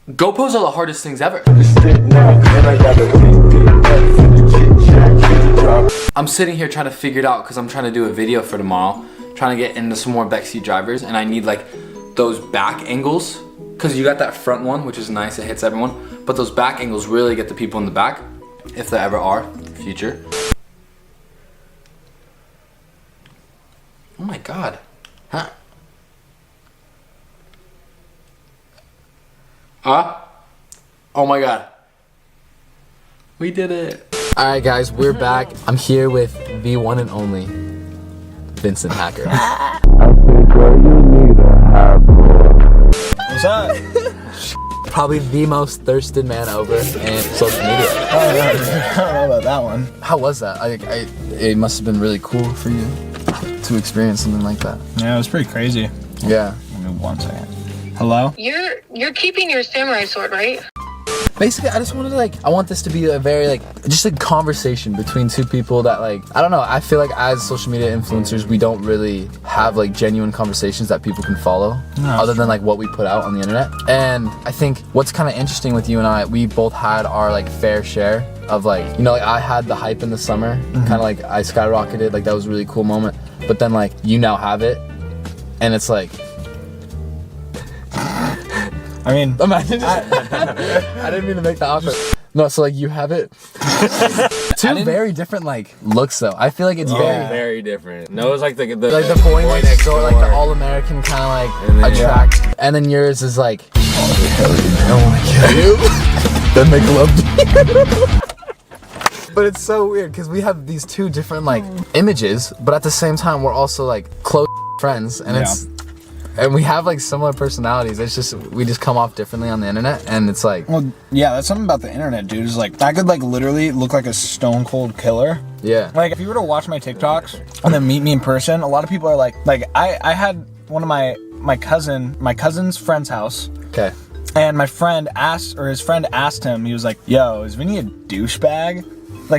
GoPros are the hardest things ever. I'm sitting here trying to figure it out because I'm trying to do a video for tomorrow. Trying to get into some more Beck Seat Drivers, and I need like those back angles because you got that front one, which is nice, it hits everyone, but those back angles really get the people in the back, if there ever are in the future. Oh my god. Huh? Oh my god. We did it. Alright guys, we're back. I'm here with the one and only Vincent Hacker. What's up? Probably the most thirsted man over in social media. I don't know about that one. How was that? It must have been really cool for you to experience something like that. Yeah, it was pretty crazy. Yeah. Give me 1 second. Hello? You're keeping your samurai sword, right? Basically, I just wanted to I want this to be a very just a conversation between two people that I don't know, I feel like as social media influencers, we don't really have genuine conversations that people can follow other than what we put out on the internet. And I think what's kind of interesting with you and I, we both had our fair share of I had the hype in the summer, kind of I skyrocketed, that was a really cool moment. But then you now have it, and it's I mean, imagine I didn't mean to make that awkward. No, so you have it. Two very different looks though. I feel it's very different. No, it's the boy next door, the all-American kind of attract, and then yours is I want to kill you, then make love to you. But it's so weird because we have these two different images, but at the same time we're also close friends, and and we have similar personalities. It's just we just come off differently on the internet, and it's well, yeah, that's something about the internet, dude. Is I could literally look like a stone cold killer. Yeah. If you were to watch my TikToks and then meet me in person, a lot of people are I had one of my cousin's friend's house. Okay. And his friend asked him, he was like, "Yo, is Vinnie a douchebag?"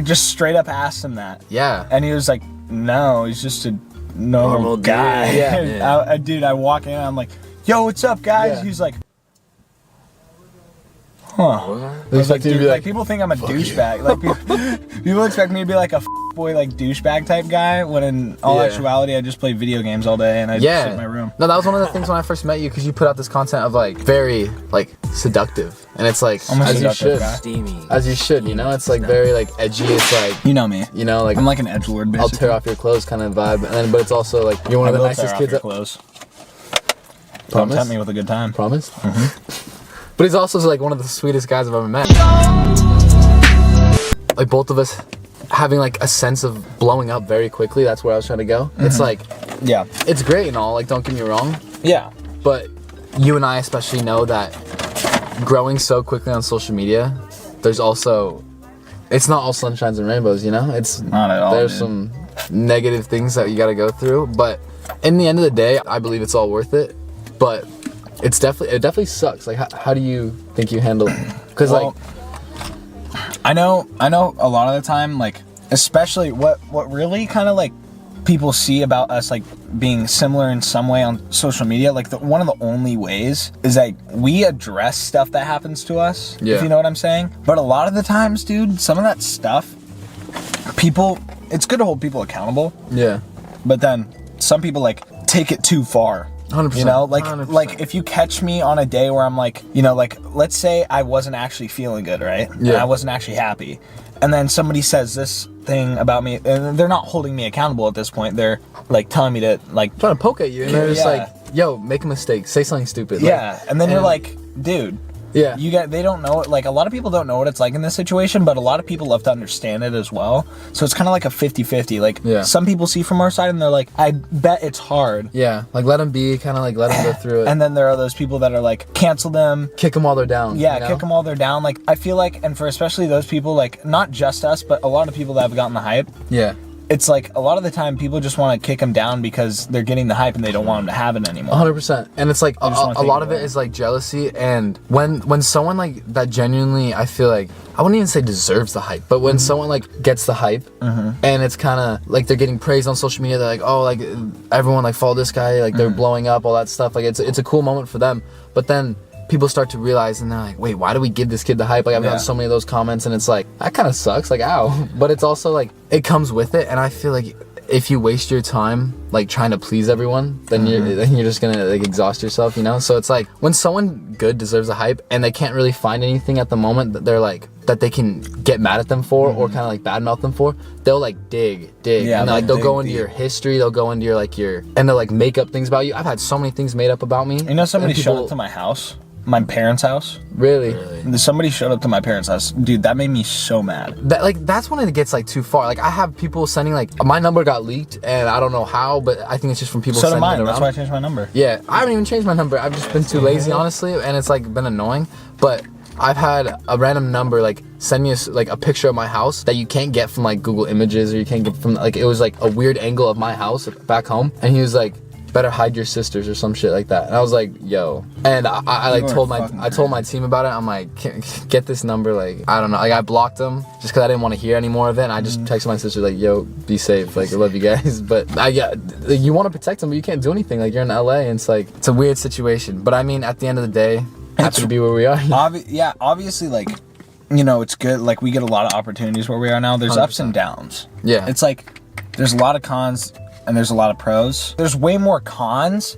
Just straight up asked him that. Yeah. And he was like, "No, he's just a normal guy." Yeah. Dude, I walk in, I'm like, "Yo, what's up, guys?" Yeah. He's like, "Huh." There's Dude, people think I'm a douchebag. People expect me to be a boy, douchebag type guy, when in all actuality, I just play video games all day and I just sit in my room. No, that was one of the things when I first met you, because you put out this content of very seductive, and it's I'm a as you seductive should, guy. steamy. as you should, it's very edgy. It's You know me. I'm I'm like an edgelord, basically. I'll tear off your clothes kind of vibe, and then but it's also you're one of the nicest kids. Clothes. Don't Promise? tempt me with a good time. Promise. But he's also one of the sweetest guys I've ever met. Both of us having a sense of blowing up very quickly. That's where I was trying to go. It's Yeah. it's great and all. Don't get me wrong. Yeah. But you and I especially know that growing so quickly on social media, there's also, it's not all sunshines and rainbows, It's not at all. There's dude. some negative things that you got to go through, but in the end of the day, I believe it's all worth it. But it definitely sucks. How do you think you handle it? Because I know a lot of the time, especially what really kind of people see about us being similar in some way on social media, one of the only ways is we address stuff that happens to us, if you know what I'm saying. But a lot of the times, dude, some of that stuff, it's good to hold people accountable. Yeah. But then some people take it too far. 100%. 100%. If you catch me on a day where I'm let's say I wasn't actually feeling good, right? Yeah. And I wasn't actually happy. And then somebody says this thing about me, and they're not holding me accountable at this point. They're telling me to trying to poke at you, and they're just yo, make a mistake, say something stupid. And then you're dude. Yeah. They don't know it. A lot of people don't know what it's like in this situation, but a lot of people love to understand it as well. So it's kind of a 50-50. Some people see from our side and they're I bet it's hard. Yeah. Let them be, kind of let them go through it. And then there are those people that are cancel them. Kick them while they're down. Yeah, kick them while they're down. I feel and for especially those people, not just us, but a lot of people that have gotten the hype. Yeah. It's a lot of the time people just want to kick them down because they're getting the hype and they don't want them to have it anymore. 100%. And it's a lot of it is jealousy, and when someone that genuinely, I feel I wouldn't even say deserves the hype, but when someone gets the hype, and it's kind of they're getting praised on social media, they're oh, everyone follow this guy, they're blowing up, all that stuff, it's a cool moment for them. But then people start to realize, and they're like, wait, why do we give this kid the hype? Like, I've gotten so many of those comments, and it's like, that kind of sucks, like, ow. But it's also like, it comes with it, and I feel like if you waste your time like trying to please everyone, then you're just gonna like exhaust yourself, you know? So it's like, when someone good deserves a hype and they can't really find anything at the moment that they're like, that they can get mad at them for or kind of like badmouth them for, they'll like dig and like they'll go into your history, they'll go into your like and they'll like make up things about you. I've had so many things made up about me. You know, somebody showed up to my house, my parents' house. Really? Somebody showed up to my parents' house. Dude, that made me so mad. That like, that's when it gets like too far. Like, I have people sending like, my number got leaked and I don't know how, but I think it's just from people So sending did mine. it around. That's why I changed my number. Yeah, I haven't even changed my number. I've just been too lazy, honestly, and it's like been annoying. But I've had a random number like send me a picture of my house that you can't get from like Google Images, or you can't get from like, it was like a weird angle of my house back home, and he was like, better hide your sisters or some shit like that. And I was like, yo. And I like told my team about it. I'm like, get this number, like, I don't know. Like, I blocked them just because I didn't want to hear any more of it. And I just texted my sister like, yo, be safe. Like, I love you guys. But you want to protect them, but you can't do anything. Like, you're in LA, and it's like, it's a weird situation. But I mean, at the end of the day, happy to be where we are. Obviously, like, you know, it's good. Like, we get a lot of opportunities where we are now. There's 100%. ups and downs. Yeah. It's like, there's a lot of cons and there's a lot of pros. There's way more cons,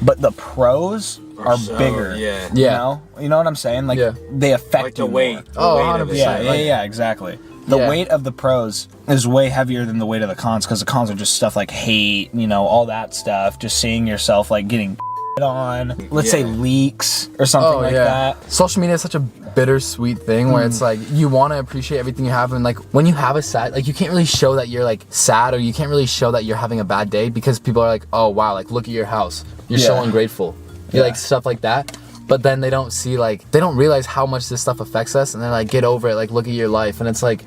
but the pros are bigger. Yeah. You know what I'm saying? Like, they affect Like the you weight. more. Oh, the weight of it. 100%. Yeah, exactly. The weight of the pros is way heavier than the weight of the cons, because the cons are just stuff like hate, you know, all that stuff. Just seeing yourself like getting on, let's say leaks or something like that. Social media is such a bittersweet thing where it's like, you want to appreciate everything you have, and like, when you have a sad, like, you can't really show that you're like sad, or you can't really show that you're having a bad day, because people are like, oh wow, like, look at your house, you're so ungrateful, you're like, stuff like that. But then they don't see, like, they don't realize how much this stuff affects us, and they're like, get over it, like, look at your life. And it's like,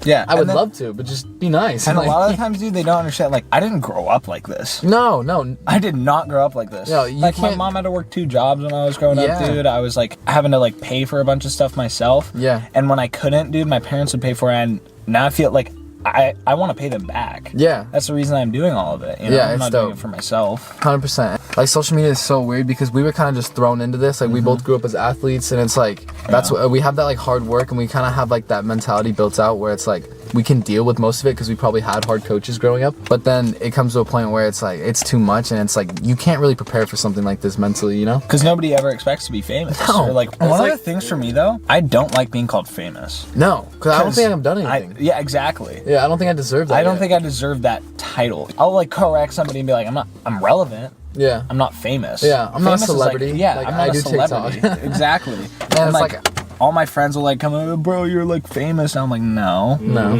yeah, I would love to, but just be nice. And like, a lot of the times, dude, they don't understand. Like, I didn't grow up like this. No. I did not grow up like this. No, you like, my can't- mom had to work 2 jobs when I was growing up, dude. I was like having to like pay for a bunch of stuff myself. Yeah. And when I couldn't, dude, my parents would pay for it, and now I feel like I want to pay them back. Yeah. That's the reason I'm doing all of it. You know? Yeah, I'm it's not dope. doing it for myself. 100%. Like, social media is so weird because we were kind of just thrown into this. Like, we both grew up as athletes, and it's like, that's what we have, that like hard work, and we kind of have like that mentality built out where it's like, we can deal with most of it because we probably had hard coaches growing up. But then it comes to a point where it's like, it's too much, and it's like, you can't really prepare for something like this mentally, you know? Because nobody ever expects to be famous. No. Or like, one of the things for me though, I don't like being called famous. No, because I don't think I've done anything. Yeah, exactly. Yeah, I don't think I deserve that. I don't think I deserve that title. I'll like correct somebody and be like, I'm relevant. Yeah. I'm not famous. Yeah, I'm not a Famous is celebrity. Like, yeah, Like, I'm not I a do celebrity. TikTok. Exactly. And And it's like, like, all my friends will like come over, bro, you're like famous. And I'm like, no. No.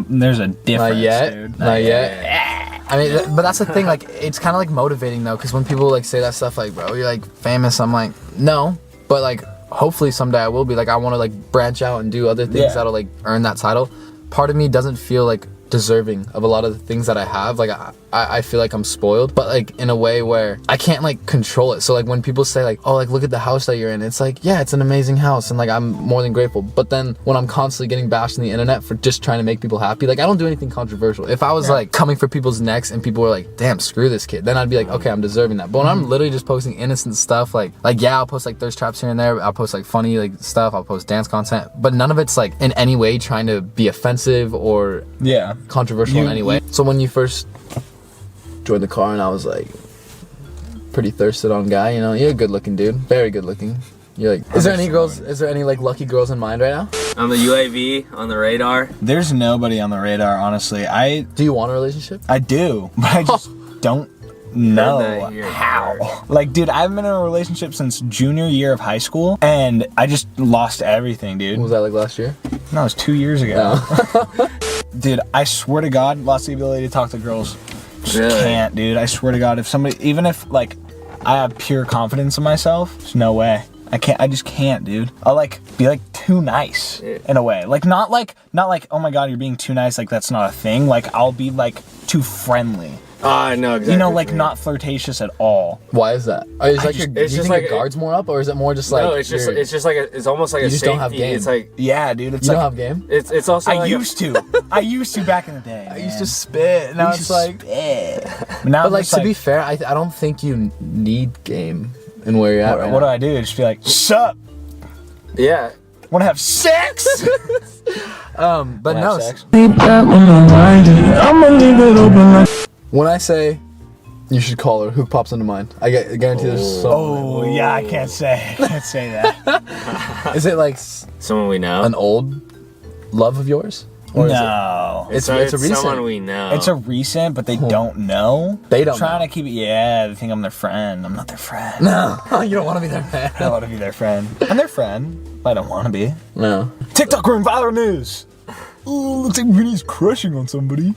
There's a difference, not yet. dude. Not yet. I mean, but that's the thing, like, it's kind of like motivating though, because when people like say that stuff like, bro, you're like famous, I'm like, no, but like, hopefully someday I will be. Like, I want to like branch out and do other things that'll like earn that title. Part of me doesn't feel like deserving of a lot of the things that I have. Like, I feel like I'm spoiled, but like in a way where I can't like control it. So like, when people say like, oh, like, look at the house that you're in, it's like, yeah, it's an amazing house, and like, I'm more than grateful. But then when I'm constantly getting bashed on the internet for just trying to make people happy, like, I don't do anything controversial. If I was like coming for people's necks and people were like, damn, screw this kid, then I'd be like, okay, I'm deserving that. But when I'm literally just posting innocent stuff, like yeah, I'll post like thirst traps here and there, I'll post like funny like stuff, I'll post dance content, but none of it's like in any way trying to be offensive or controversial in any way. So when you first joined the car and I was like pretty thirsted on guy, you know, you're a good looking dude, very good looking. You're like, is there any like lucky girls in mind right now? On the UAV, on the radar. There's nobody on the radar, honestly. Do you want a relationship? I do, but I just don't know that here. how. Like, dude, I've been in a relationship since junior year of high school, and I just lost everything, dude. What was that, like last year? No, it was 2 years ago. Dude, I swear to God, lost the ability to talk to girls. Just Really? can't, dude. I swear to God, if somebody, even if like I have pure confidence in myself, there's no way. I just can't, dude. I'll like be like too nice in a way. Like not like, oh my God, you're being too nice. Like that's not a thing. Like I'll be like too friendly. I know exactly. You know, like not flirtatious at all. Why is that? Is like just- do you think your guard's more up, or is it more just like No, it's just like it's almost like You a just safety. don't have game. It's like Yeah, dude. It's you like don't have game? it's also I like used to. I used to back in the day. I used to spit. Now it's like, Now but like it's to be fair, I don't think you need game in where you're at. Right What do now. I do? Just be like, sup? Yeah. Wanna have sex? But Wanna no. have sex? When I say you should call her, who pops into mind? I guarantee there's so. Oh, yeah, I can't say that. Is it like Someone we know. an old love of yours? Or is it- No. It's a recent. someone we know. It's a recent, but they don't know. They don't Trying know. to keep it. Yeah, they think I'm their friend. I'm not their friend. No, you don't want to be their man. I don't want to be their friend. I'm their friend, but I don't want to be. No. TikTok room viral news. Ooh, looks like Vinny's crushing on somebody.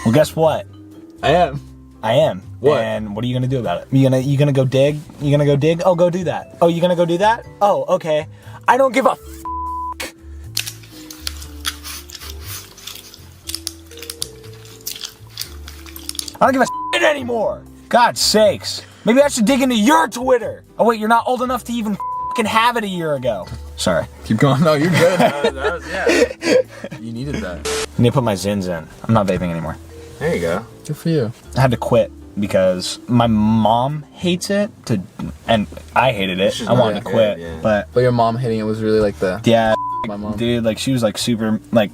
Well, guess what? I am. I am. What? And what are you gonna do about it? You gonna go dig? You gonna go dig? Oh, go do that. Oh, you gonna go do that? Oh, okay. I don't give a I don't give a shit anymore. God's sakes. Maybe I should dig into your Twitter. Oh wait, you're not old enough to even fucking have it a year ago. Sorry. Keep going. No, you're good. yeah. You needed that. I need to put my Zins in. I'm not vaping anymore. There you go. Good for you. I had to quit because my mom hates it and I hated it. just I wanted not to quit, good, yeah. but But your mom hitting it was really like the. yeah, My mom. dude, like she was like super like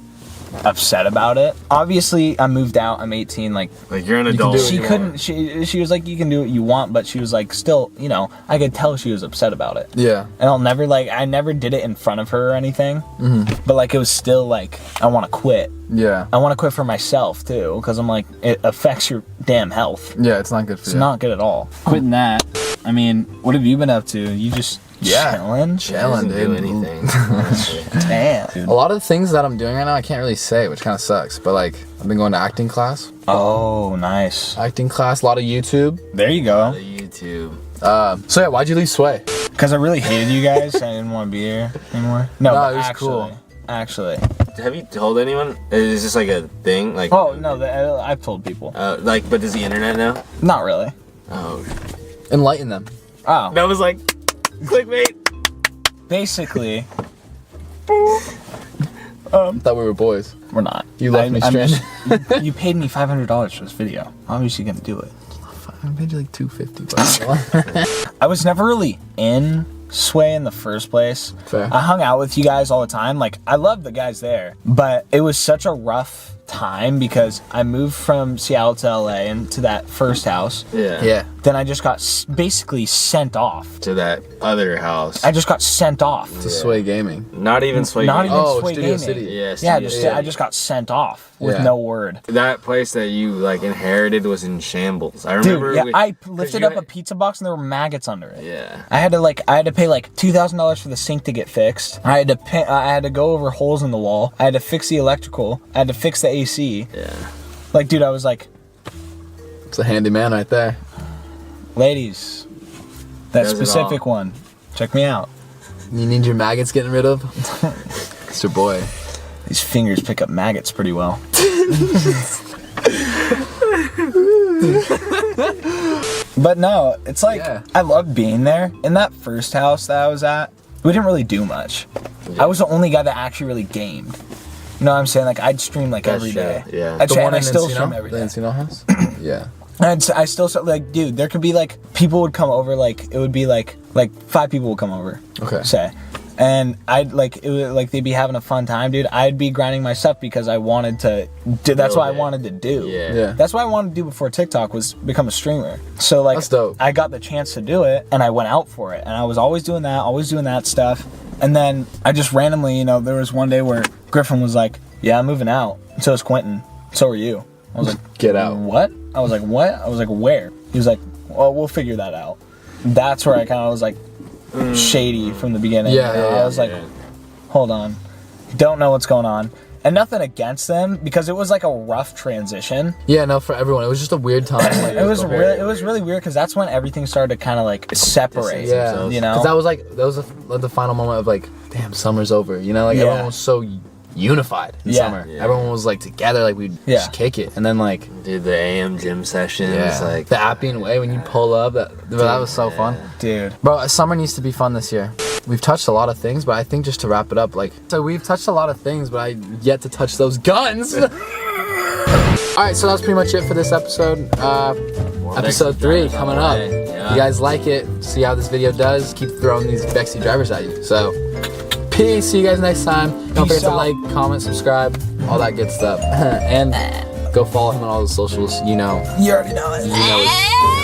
upset about it. Obviously, I moved out. I'm 18. Like Like you're an can adult. do it. she you couldn't. She was like, you can do what you want, but she was like, still, you know, I could tell she was upset about it. Yeah. And I'll never I never did it in front of her or anything. Mm-hmm. But like it was still like I want to quit. Yeah. I want to quit for myself too, because I'm like it affects your damn health. Yeah, it's not good for It's you. not good at all. Quitting that. I mean, what have you been up to? You just chilling? Chilling, Doesn't do dude. anything. honestly. Damn. A lot of the things that I'm doing right now, I can't really say, which kind of sucks. But like, I've been going to acting class. Oh, nice. Acting class, a lot of YouTube. There you go. The YouTube. So yeah, why'd you leave Sway? Because I really hated you guys. I didn't want to be here anymore. No, No, but it was actually, cool. Actually. Have you told anyone? Is this like a thing? Like. Oh no, I've told people. Like, but does the internet know? Not really. Oh. Enlighten them. Oh, That was like, clickbait. basically, Thought we were boys. we're not. You left me stranded. You paid me $500 for this video. Obviously, gonna do it. I paid you like $250. But I was never really in Sway in the first place. Fair. I hung out with you guys all the time. Like, I loved the guys there, but it was such a rough time because I moved from Seattle to LA and to that first house. Yeah. yeah. Then I just got basically sent off. To that other house. I just got sent off. To Sway Gaming. Not even Sway. Not Gaming. even Oh, Sway Studio Gaming. City. Yeah. Yeah, Studio I just got sent off with Yeah. no word. That place that you like inherited was in shambles. I remember. Dude, yeah, we- I 'cause lifted you up a had- pizza box and there were maggots under it. Yeah. I had to pay like $2,000 for the sink to get fixed. I had to go over holes in the wall. I had to fix the electrical. I had to fix the AC. Yeah. Like, dude, I was like, It's a handy man right there. ladies, that Does it specific one, check me out. You need your maggots getting rid of? It's your boy. These fingers pick up maggots pretty well. But no, it's like, Yeah. I love being there. In that first house that I was at, we didn't really do much. I was the only guy that actually really gamed. You know what I'm saying? Like, I'd stream like That's every true, day. yeah. I'd The stream, one and I in still Encino? stream every The day. Encino house? Yeah. And I still like, dude, there could be like people would come over, like it would be like 5 people would come over. Okay. Say. And I'd like it would, like they'd be having a fun time, dude. I'd be grinding my stuff because I wanted to do, that's what I Build it. wanted to do. Yeah. Yeah. That's what I wanted to do before TikTok was become a streamer. So like That's dope. I got the chance to do it and I went out for it. And I was always doing that stuff. And then I just randomly, you know, there was one day where Griffin was like, "Yeah, I'm moving out." So is Quentin. So are you. I was like, Get out. What? I was like, what? I was like, where? He was like, well, we'll figure that out. That's where I kind of was like shady from the beginning. Yeah, you know? yeah, yeah, I was like, yeah. hold on. Don't know what's going on. And nothing against them because it was like a rough transition. Yeah, no, for everyone. It was just a weird time. Like, It was really weird because that's when everything started to kind of like separate. Yeah. You know? Because that was the final moment of like, damn, summer's over. You know, like Yeah. everyone was so unified in Yeah. summer. Yeah. Everyone was like together, like we'd Yeah. just kick it. And then like, Dude, the AM gym sessions, like the app being away when you pull up, that was so fun. Dude. Bro, summer needs to be fun this year. We've touched a lot of things, but I think just to wrap it up, like, so we've touched a lot of things, but I yet to touch those guns. All right, so that's pretty much it for this episode. Episode 3 coming up. Yeah. If you guys like it, see how this video does, keep throwing these Beck Seat Drivers at you. So, peace. See you guys next time. Don't forget to like, comment, subscribe, all that good stuff. And go follow him on all the socials. You know. You already know it. You know it.